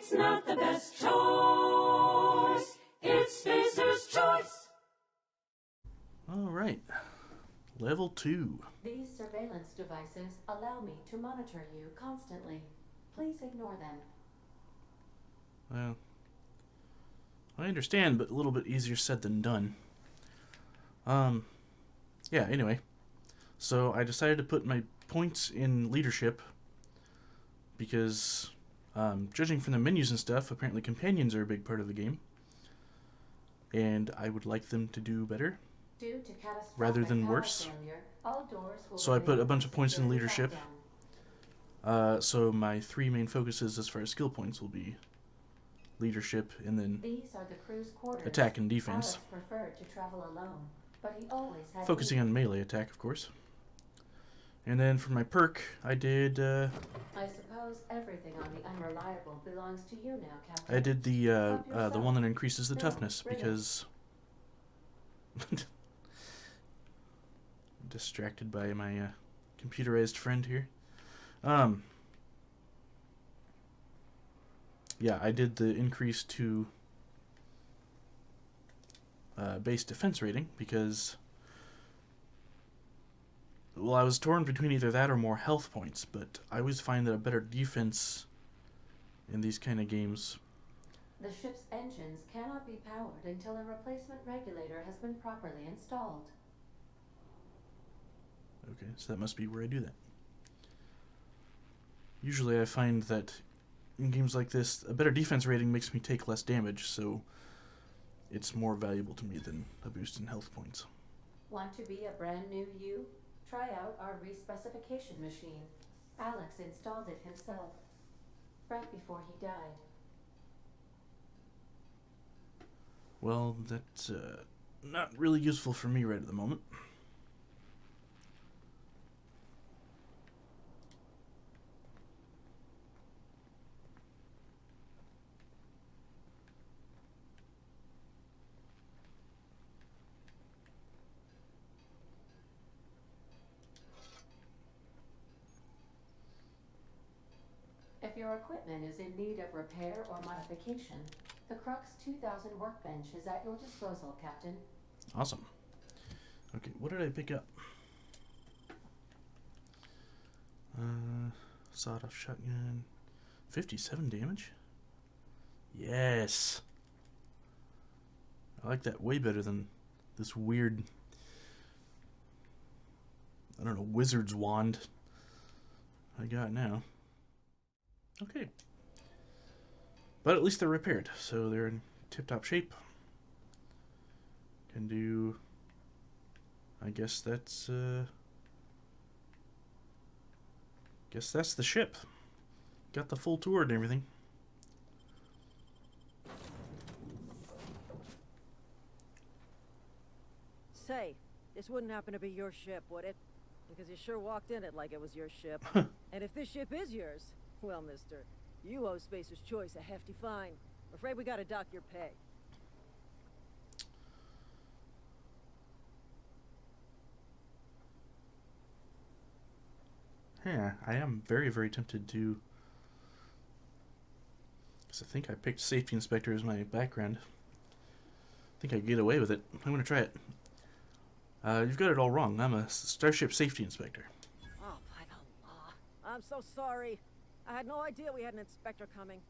It's not the best choice. It's Spacer's choice. All right. Level 2. These surveillance devices allow me to monitor you constantly. Please ignore them. Well, I understand, but a little bit easier said than done. Yeah, anyway. So I decided to put my points in leadership because, judging from the menus and stuff, apparently companions are a big part of the game. And I would like them to do better Due to catastrophic rather than power worse. failure, all doors will So I put a remain bunch of points in security leadership. lockdown. So my 3 main focuses as far as skill points will be leadership and then These are the crew's quarters. attack and defense. Alex preferred to travel alone, but he always had Focusing on melee attack, of course. And then for my perk, I did I suppose everything on the Unreliable belongs to you now, Captain. I did the one that increases the No, toughness really. because distracted by my computerized friend here. Yeah, I did the increase to base defense rating because, well, I was torn between either that or more health points, but I always find that a better defense in these kind of games. The ship's engines cannot be powered until a replacement regulator has been properly installed. Okay, so that must be where I do that. Usually I find that in games like this, a better defense rating makes me take less damage, so it's more valuable to me than a boost in health points. Want to be a brand new you? Try out our respecification machine. Alex installed it himself, right before he died. Well, that's not really useful for me right at the moment. If your equipment is in need of repair or modification, the Crux 2000 workbench is at your disposal, Captain. Awesome. Okay, what did I pick up? Sawed-off shotgun. 57 damage? Yes! I like that way better than this weird, I don't know, wizard's wand I got now. Okay. But at least they're repaired, so they're in tip-top shape. Can do... I guess that's the ship. Got the full tour and everything. Say, this wouldn't happen to be your ship, would it? Because you sure walked in it like it was your ship. And if this ship is yours, well, mister, you owe Spacer's Choice a hefty fine. Afraid we gotta dock your pay. Yeah, I am very, very tempted to... Because I think I picked Safety Inspector as my background. I think I can get away with it. I'm going to try it. You've got it all wrong. I'm a Starship Safety Inspector. Oh, by the law. I'm so sorry. I had no idea we had an inspector coming.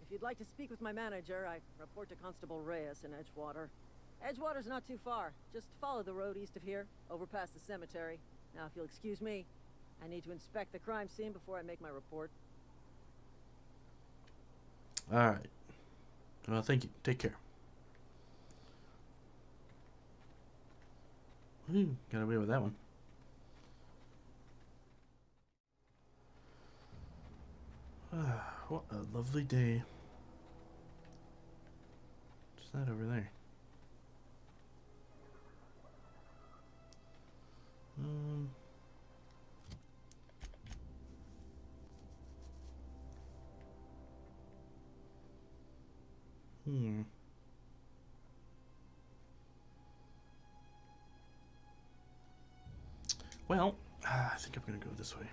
If you'd like to speak with my manager, I report to Constable Reyes in Edgewater. Edgewater's not too far. Just follow the road east of here, over past the cemetery. Now, if you'll excuse me, I need to inspect the crime scene before I make my report. Alright. Well, thank you. Take care. Whew, got away with that one. What a lovely day. What's that over there? Well, I think I'm gonna go this way.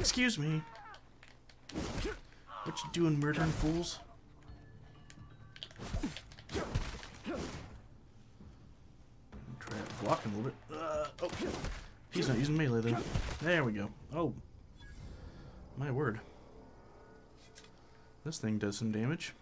Excuse me. What you doing, murdering fools? Try blocking a little bit. Oh, he's not using melee though. There we go. Oh, my word. This thing does some damage.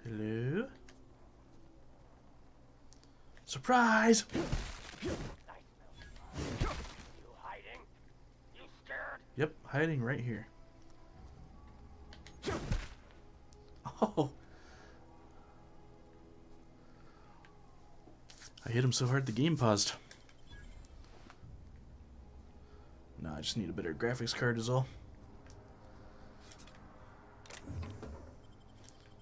Hello? Surprise! You hiding? You scared? Yep, hiding right here. Oh! I hit him so hard the game paused. Nah, I just need a better graphics card is all.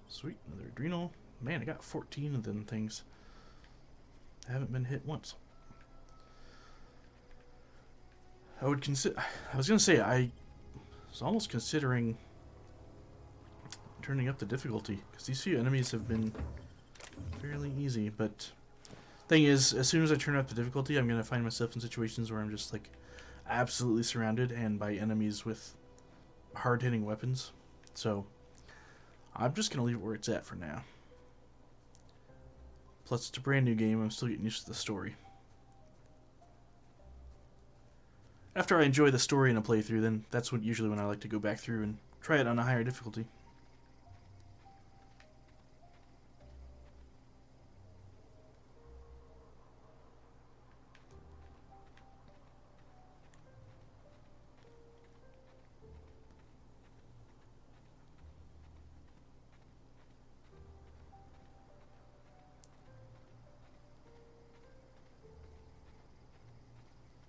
Sweet, another adrenal. Man, I got 14 of them things. I haven't been hit once. I would consider. I was gonna say I was almost considering turning up the difficulty because these few enemies have been fairly easy. But thing is, as soon as I turn up the difficulty, I'm gonna find myself in situations where I'm just like absolutely surrounded and by enemies with hard-hitting weapons. So I'm just gonna leave it where it's at for now. Plus, it's a brand new game. I'm still getting used to the story. After I enjoy the story in a playthrough, then that's usually when I like to go back through and try it on a higher difficulty.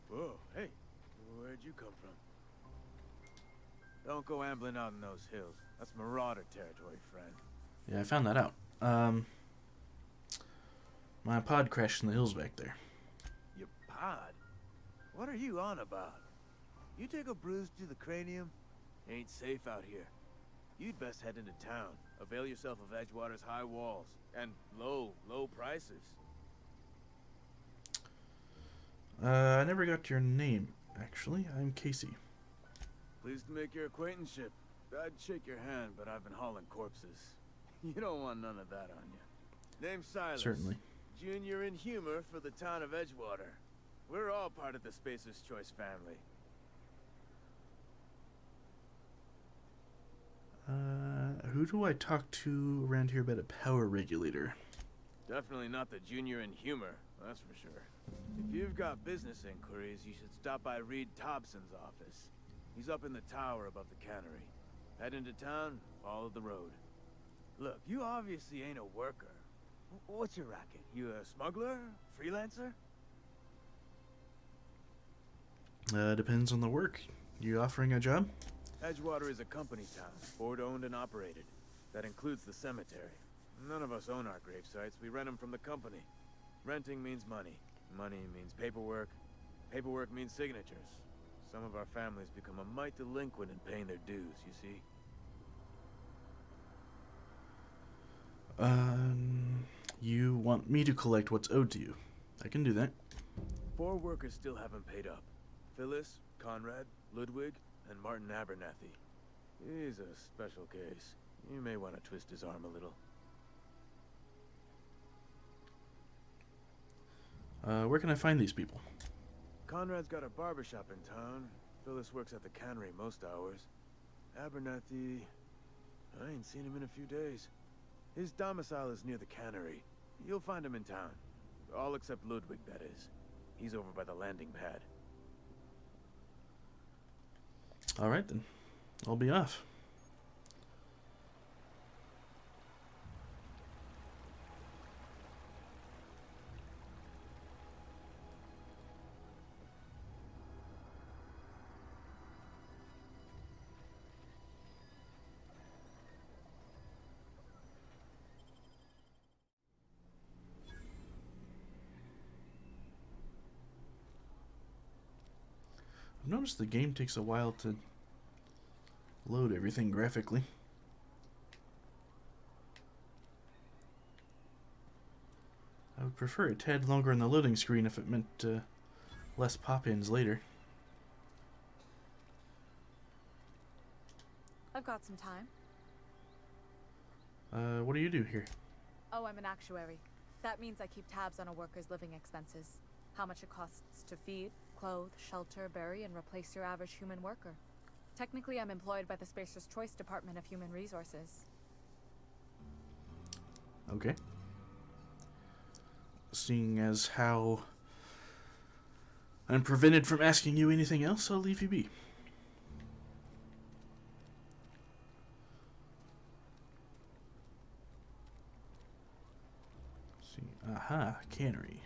Whoa, hey, where'd you come from? Don't go ambling out in those hills. That's marauder territory, friend. Yeah, I found that out. My pod crashed in the hills back there. Your pod? What are you on about? You take a bruise to the cranium? Ain't safe out here. You'd best head into town. Avail yourself of Edgewater's high walls and low prices. I never got your name, actually. I'm Casey. Pleased to make your acquaintanceship. I'd shake your hand, but I've been hauling corpses. You don't want none of that on you. Name's Silas. Certainly. Junior in humor for the town of Edgewater. We're all part of the Spacer's Choice family. Who do I talk to around here about a power regulator? Definitely not the junior in humor, that's for sure. If you've got business inquiries, you should stop by Reed Thompson's office. He's up in the tower above the cannery. Head into town, follow the road. Look, you obviously ain't a worker. What's your racket? You a smuggler? Freelancer? Depends on the work. You offering a job? Edgewater is a company town, board-owned and operated. That includes the cemetery. None of us own our grave sites. We rent them from the company. Renting means money. Money means paperwork. Paperwork means signatures. Some of our families become a mite delinquent in paying their dues, you see? You want me to collect what's owed to you. I can do that. 4 workers still haven't paid up. Phyllis, Conrad, Ludwig, and Martin Abernathy. He's a special case. You may want to twist his arm a little. Where can I find these people? Conrad's got a barbershop in town. Phyllis works at the cannery most hours. Abernathy... I ain't seen him in a few days. His domicile is near the cannery. You'll find him in town. All except Ludwig, that is. He's over by the landing pad. Alright then. I'll be off. Notice the game takes a while to load everything graphically. I would prefer a tad longer on the loading screen if it meant less pop-ins later. I've got some time. What do you do here? Oh, I'm an actuary. That means I keep tabs on a worker's living expenses. How much it costs to feed, clothe, shelter, bury, and replace your average human worker. Technically, I'm employed by the Spacer's Choice Department of Human Resources. Okay. Seeing as how I'm prevented from asking you anything else, I'll leave you be. Aha, cannery.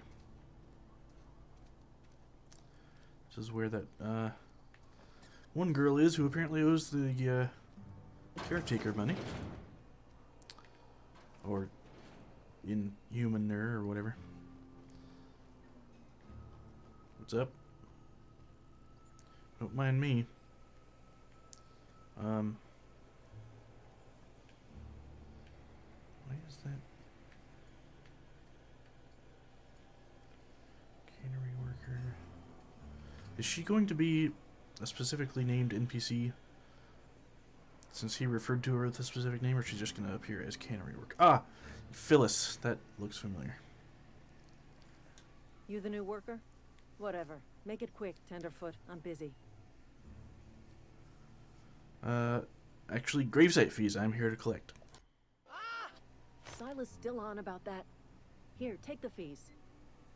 This is where that one girl is who apparently owes the caretaker money. Or Inhumaner or whatever. What's up? Don't mind me. Why is that? Cannery worker. Is she going to be a specifically named NPC? Since he referred to her with a specific name, or she's just going to appear as cannery worker? Ah! Phyllis. That looks familiar. You the new worker? Whatever. Make it quick, Tenderfoot. I'm busy. Actually, gravesite fees I'm here to collect. Silas still on about that. Here, take the fees.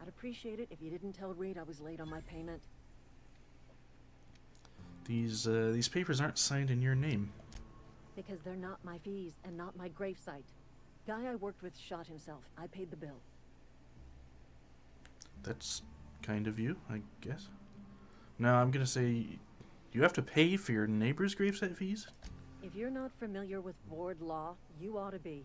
I'd appreciate it if you didn't tell Reed I was late on my payment. These papers aren't signed in your name. Because they're not my fees and not my gravesite. Guy I worked with shot himself. I paid the bill. That's kind of you, I guess. No, I'm gonna say you have to pay for your neighbor's gravesite fees? If you're not familiar with board law, you ought to be.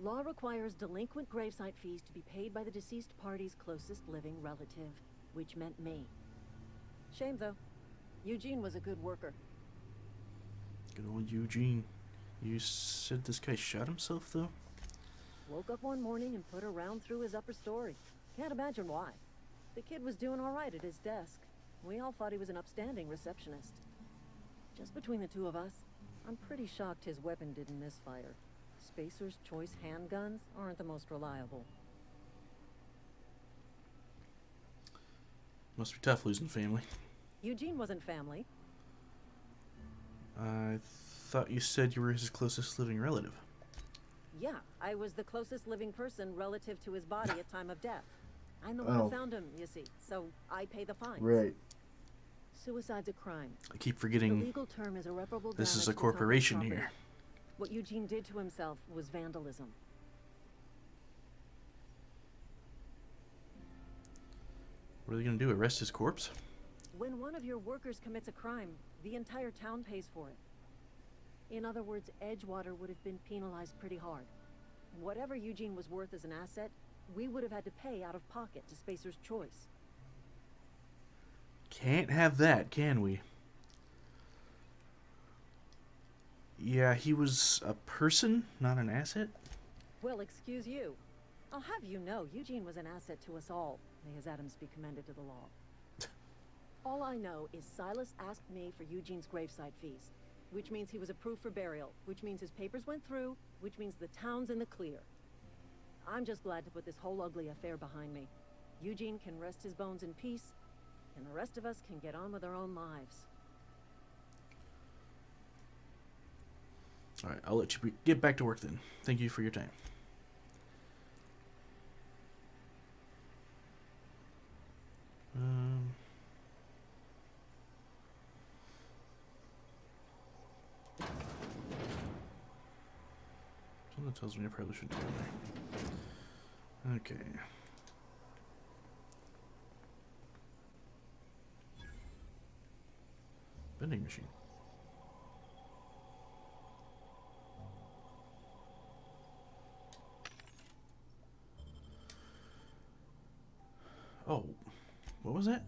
Law requires delinquent gravesite fees to be paid by the deceased party's closest living relative, which meant me. Shame, though. Eugene was a good worker. Good old Eugene. You said this guy shot himself, though? Woke up one morning and put a round through his upper story. Can't imagine why. The kid was doing all right at his desk. We all thought he was an upstanding receptionist. Just between the two of us, I'm pretty shocked his weapon didn't misfire. Spacer's Choice handguns aren't the most reliable. Must be tough losing family. Eugene wasn't family. I thought you said you were his closest living relative. Yeah, I was the closest living person relative to his body at time of death. I'm the one who found him, you see, so I pay the fines. Right. Suicide's a crime. I keep The forgetting legal term is irreparable this is damage a to the company's corporation property. here. What Eugene did to himself was vandalism. What are they gonna do, arrest his corpse? When one of your workers commits a crime, the entire town pays for it. In other words, Edgewater would have been penalized pretty hard. Whatever Eugene was worth as an asset, we would have had to pay out of pocket to Spacer's Choice. Can't have that, can we? Yeah, he was a person, not an asset? Well, excuse you. I'll have you know, Eugene was an asset to us all. May his atoms be commended to the law. All I know is Silas asked me for Eugene's gravesite fees, which means he was approved for burial, which means his papers went through, which means the town's in the clear. I'm just glad to put this whole ugly affair behind me. Eugene can rest his bones in peace, and the rest of us can get on with our own lives. Alright, I'll let you get back to work then. Thank you for your time. Something tells me I probably shouldn't go there. Okay. Vending machine. Oh, what was that?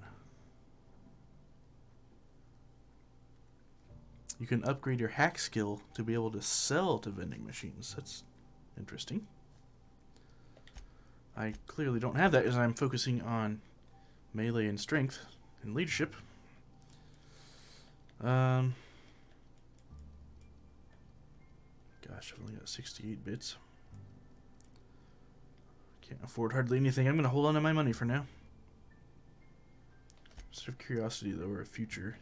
You can upgrade your hack skill to be able to sell to vending machines. That's interesting. I clearly don't have that as I'm focusing on melee and strength and leadership. Gosh, I've only got 68 bits. Can't afford hardly anything. I'm going to hold on to my money for now. Just out of curiosity, though, or a future.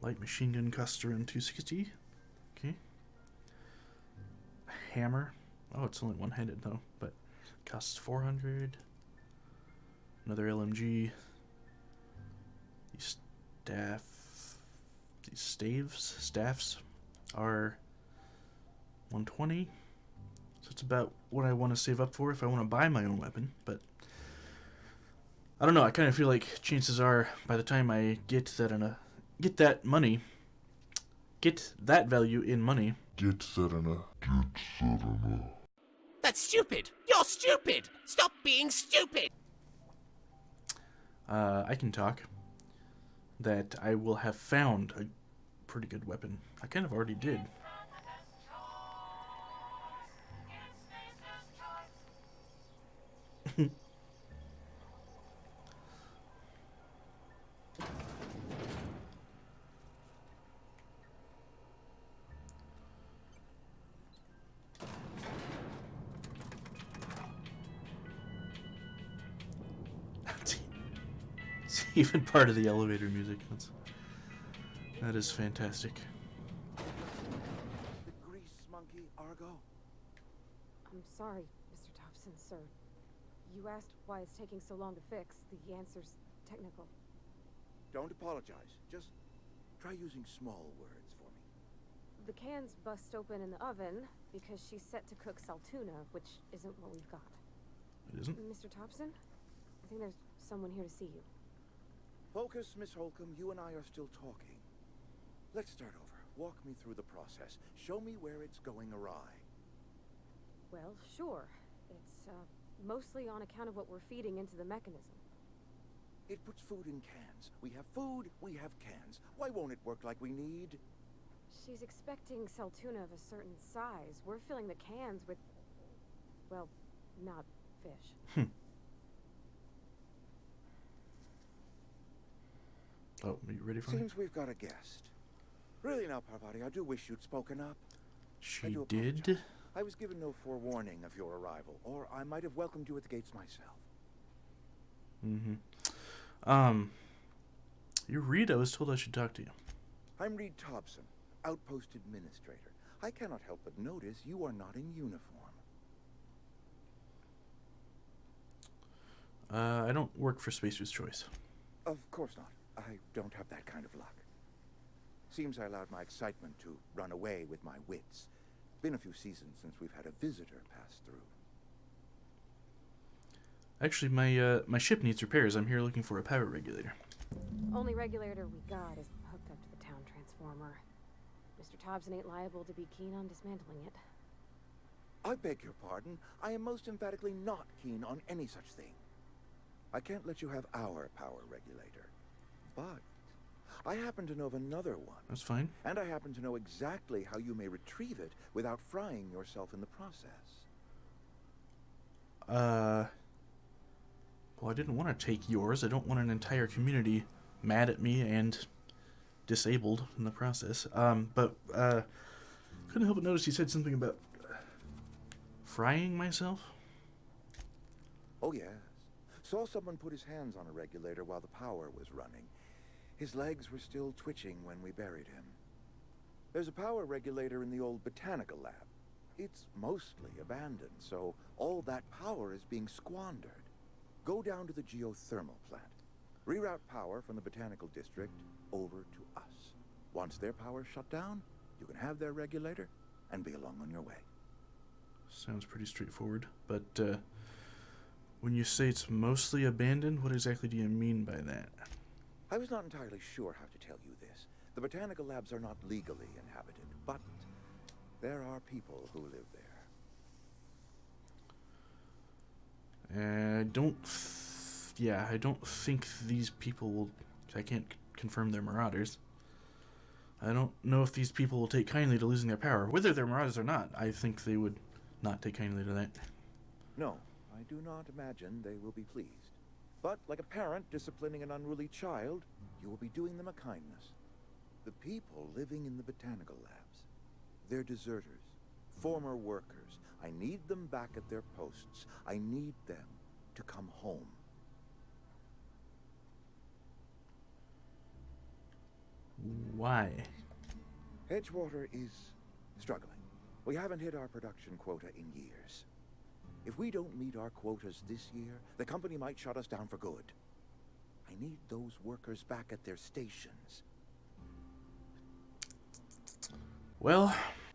Light machine gun costs around 260. Okay. Hammer. Oh, it's only one-handed though, but costs 400. Another LMG. These staffs are 120. So it's about what I want to save up for if I want to buy my own weapon, but I don't know. I kind of feel like chances are by the time I get that value in money. That's stupid! You're stupid! Stop being stupid! I can talk. That I will have found a pretty good weapon. I kind of already did. It's even part of the elevator music. That is fantastic. The grease monkey, Argo? I'm sorry, Mr. Thompson, sir. You asked why it's taking so long to fix. The answer's technical. Don't apologize. Just try using small words for me. The cans bust open in the oven because she's set to cook saltuna, which isn't what we've got. It isn't? Mr. Thompson? I think there's someone here to see you. Focus, Miss Holcomb. You and I are still talking. Let's start over. Walk me through the process. Show me where it's going awry. Well, sure. It's, mostly on account of what we're feeding into the mechanism. It puts food in cans. We have food, we have cans. Why won't it work like we need? She's expecting saltuna of a certain size. We're filling the cans with, well, not fish. Oh, are you ready for me? Seems we've got a guest. Really now, Parvati, I do wish you'd spoken up. She I do did? apologize. I was given no forewarning of your arrival, or I might have welcomed you at the gates myself. You're Reed. I was told I should talk to you. I'm Reed Thompson, Outpost Administrator. I cannot help but notice you are not in uniform. I don't work for Spacer's Choice. Of course not. I don't have that kind of luck. Seems I allowed my excitement to run away with my wits. Been a few seasons since we've had a visitor pass through. Actually, my ship needs repairs. I'm here looking for a power regulator. Only regulator we got is hooked up to the town transformer. Mr. Thompson ain't liable to be keen on dismantling it. I beg your pardon. I am most emphatically not keen on any such thing. I can't let you have our power regulator. But I happen to know of another one. That's fine. And I happen to know exactly how you may retrieve it without frying yourself in the process. Well, I didn't want to take yours. I don't want an entire community mad at me and disabled in the process. But couldn't help but notice you said something about frying myself. Oh, yes. Saw someone put his hands on a regulator while the power was running. His legs were still twitching when we buried him. There's a power regulator in the old botanical lab. It's mostly abandoned, so all that power is being squandered. Go down to the geothermal plant. Reroute power from the botanical district over to us. Once their power's shut down, you can have their regulator and be along on your way. Sounds pretty straightforward, but when you say it's mostly abandoned, what exactly do you mean by that? I was not entirely sure how to tell you this. The botanical labs are not legally inhabited, but there are people who live there. I don't think these people will... I can't confirm they're Marauders. I don't know if these people will take kindly to losing their power. Whether they're Marauders or not, I think they would not take kindly to that. No, I do not imagine they will be pleased. But like a parent disciplining an unruly child, you will be doing them a kindness. The people living in the botanical labs, they're deserters, former workers. I need them back at their posts. I need them to come home. Why? Edgewater is struggling. We haven't hit our production quota in years. If we don't meet our quotas this year, the company might shut us down for good. I need those workers back at their stations. Well,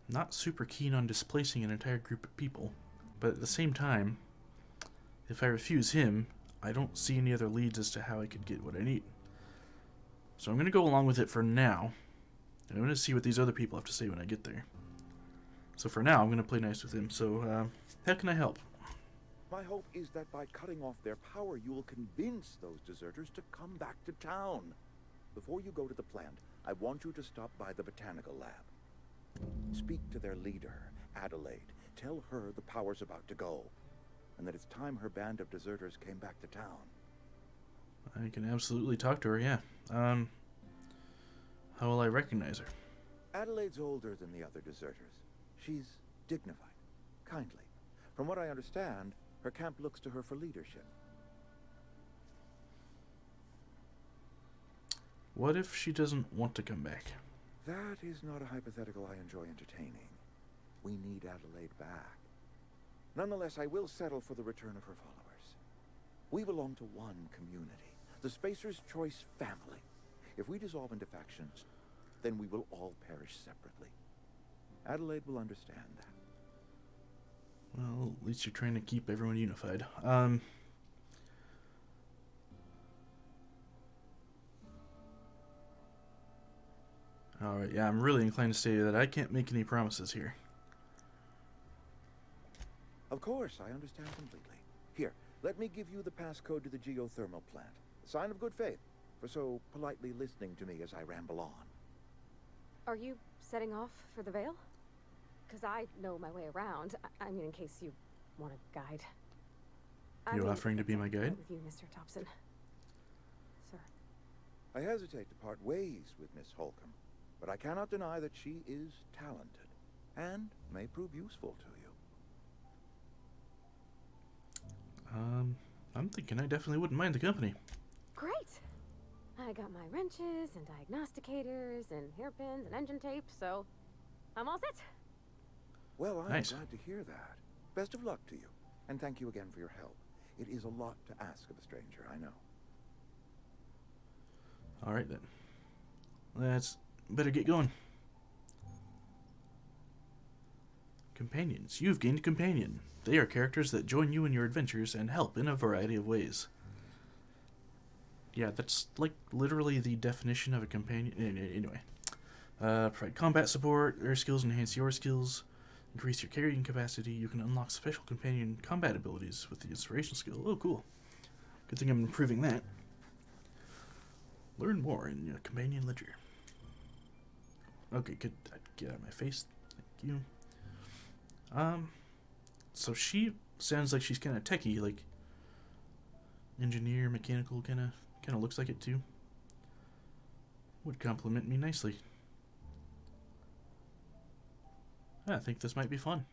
not super keen on displacing an entire group of people, but at the same time, if I refuse him, I don't see any other leads as to how I could get what I need. So I'm going to go along with it for now, and I'm going to see what these other people have to say when I get there. So for now, I'm going to play nice with him. So, how can I help? My hope is that by cutting off their power, you will convince those deserters to come back to town. Before you go to the plant, I want you to stop by the botanical lab. Speak to their leader, Adelaide. Tell her the power's about to go, and that it's time her band of deserters came back to town. I can absolutely talk to her, yeah. How will I recognize her? Adelaide's older than the other deserters. She's dignified, kindly. From what I understand, her camp looks to her for leadership. What if she doesn't want to come back? That is not a hypothetical I enjoy entertaining. We need Adelaide back. Nonetheless, I will settle for the return of her followers. We belong to one community, the Spacer's Choice family. If we dissolve into factions, then we will all perish separately. Adelaide will understand that. Well, at least you're trying to keep everyone unified. Alright, yeah, I'm really inclined to say that I can't make any promises here. Of course, I understand completely. Here, let me give you the passcode to the geothermal plant. A sign of good faith, for so politely listening to me as I ramble on. Are you setting off for the Vale? Because I know my way around. I mean, in case you want a guide. You offering to be my guide? With you, Mr. Thompson. Sir. I hesitate to part ways with Miss Holcomb, but I cannot deny that she is talented and may prove useful to you. I'm thinking I definitely wouldn't mind the company. Great! I got my wrenches and diagnosticators and hairpins and engine tape, so I'm all set. Well, I'm Nice. glad to hear that. Best of luck to you, and thank you again for your help. It is a lot to ask of a stranger, I know. Alright then. Let's better get going. Companions. You've gained a companion. They are characters that join you in your adventures and help in a variety of ways. Yeah, that's like literally the definition of a companion. Anyway. Provide combat support. Their skills enhance your skills. Increase your carrying capacity. You can unlock special companion combat abilities with the inspiration skill. Oh, cool. Good thing I'm improving that. Learn more in your companion ledger. Okay, good. Get out of my face. Thank you. So she sounds like she's kind of techie, like engineer, mechanical, kind of looks like it too. Would compliment me nicely. I think this might be fun.